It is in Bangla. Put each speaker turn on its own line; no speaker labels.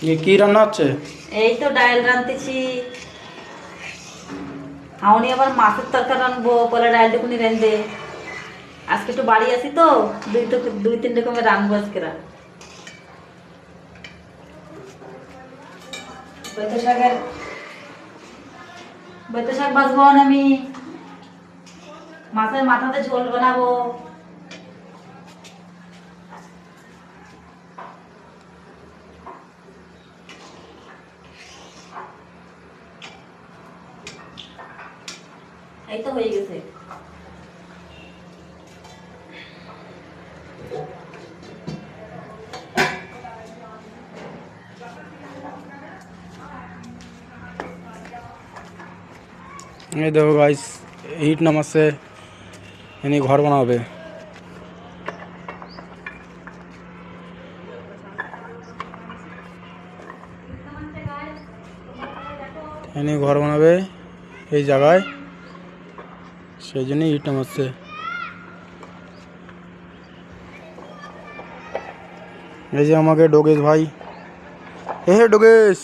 কি রান্না হচ্ছে?
এই তো ডাল রাঁধতেছি। আমি আবার মাছের তরকারি রানবো বলে ডালটুকুনি রেঁধে। আজকে একটু বাড়ি আছি তো, দুই তিন রকমের রানবো আজকে। বৈত শাকের বৈত শাক ভাজবো আমি। মাছের মাথাতে ঝোল বানাবো। এই তো হয়ে গেছে।
এই দেখো গাইস, হিট নামাচ্ছে, এনে ঘর বানাবে। এনে ঘর বানাবে এই জায়গায়, সেই জন্যই হিট নামাচ্ছে। এই যে আমাকে ডোগেশ ভাই, হে ডোগেশ।